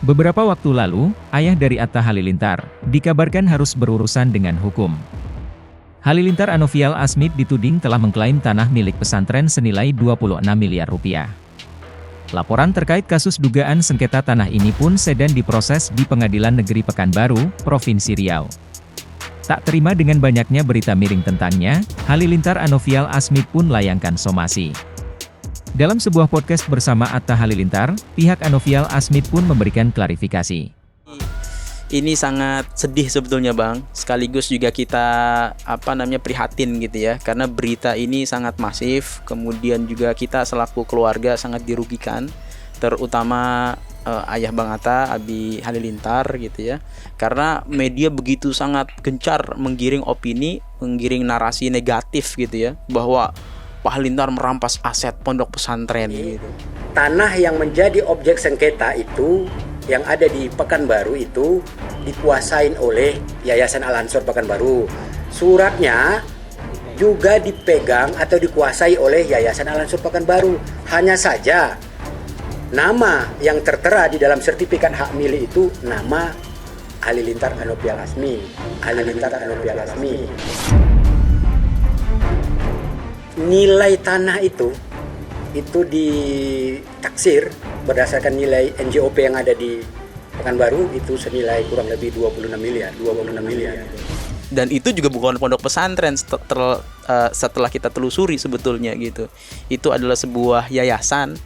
Beberapa waktu lalu, ayah dari Atta Halilintar dikabarkan harus berurusan dengan hukum. Halilintar Anovial Asmid dituding telah mengklaim tanah milik pesantren senilai 26 miliar rupiah. Laporan terkait kasus dugaan sengketa tanah ini pun sedang diproses di Pengadilan Negeri Pekanbaru, Provinsi Riau. Tak terima dengan banyaknya berita miring tentangnya, Halilintar Anovial Asmid pun layangkan somasi. Dalam sebuah podcast bersama Atta Halilintar, pihak Anovial Asmid pun memberikan klarifikasi. Ini sangat sedih sebetulnya Bang, sekaligus juga kita prihatin gitu ya, karena berita ini sangat masif, kemudian juga kita selaku keluarga sangat dirugikan, terutama ayah Bang Atta, Abi Halilintar gitu ya, karena media begitu sangat gencar menggiring opini, menggiring narasi negatif gitu ya, bahwa Pak Halilintar merampas aset pondok pesantren gitu. Tanah yang menjadi objek sengketa itu yang ada di Pekanbaru itu dikuasain oleh Yayasan Al-Ansor Pekanbaru. Suratnya juga dipegang atau dikuasai oleh Yayasan Al-Ansor Pekanbaru. Hanya saja nama yang tertera di dalam sertifikat hak milik itu nama Halilintar Anovial Asmid. Halilintar Anovial Asmid. Nilai tanah itu ditaksir berdasarkan nilai NJOP yang ada di Pekanbaru itu senilai kurang lebih 26 miliar. Dan itu juga bukan pondok pesantren setelah kita telusuri sebetulnya gitu. Itu adalah sebuah yayasan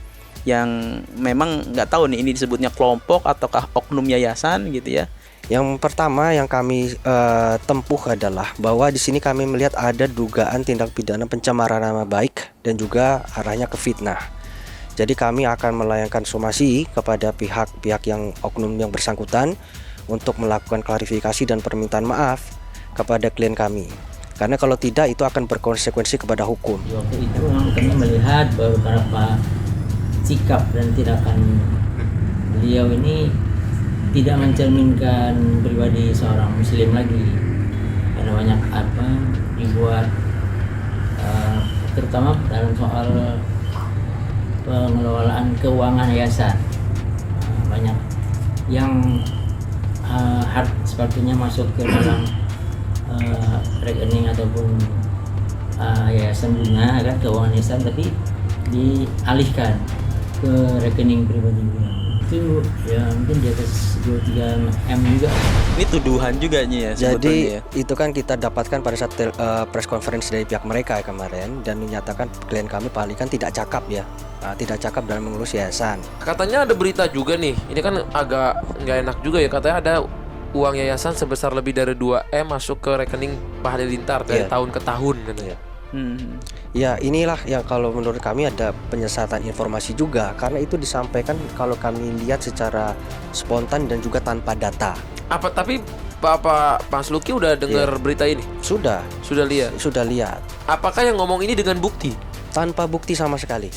yang memang nggak tahu nih ini disebutnya kelompok ataukah oknum yayasan gitu ya. Yang pertama yang kami tempuh adalah bahwa di sini kami melihat ada dugaan tindak pidana pencemaran nama baik dan juga arahnya ke fitnah. Jadi kami akan melayangkan somasi kepada pihak-pihak yang oknum yang bersangkutan untuk melakukan klarifikasi dan permintaan maaf kepada klien kami. Karena kalau tidak itu akan berkonsekuensi kepada hukum. Waktu itu kami melihat beberapa sikap dan tindakan beliau ini tidak mencerminkan pribadi seorang muslim lagi, karena banyak dibuat terutama dalam soal pengelolaan keuangan yayasan, banyak yang hard sepatunya masuk ke dalam rekening ataupun yayasan bunga kan, keuangan yayasan, tapi dialihkan ke rekening pribadi bunga. Itu ya mungkin di atas 2-3 M juga. Ini tuduhan juga nih ya. Jadi ya. itu kan kita dapatkan pada saat press conference dari pihak mereka kemarin, dan menyatakan klien kami Pak Ali kan tidak cakap ya, tidak cakap dalam mengurus yayasan. Katanya ada berita juga nih, ini kan agak nggak enak juga ya, katanya ada uang yayasan sebesar lebih dari 2M masuk ke rekening Pak Halilintar dari tahun ke tahun katanya. Ya inilah yang kalau menurut kami ada penyesatan informasi juga, karena itu disampaikan kalau kami lihat secara spontan dan juga tanpa data. Tapi Pak Luki udah dengar berita ini? Sudah lihat? Sudah lihat. Apakah yang ngomong ini dengan bukti? Tanpa bukti sama sekali.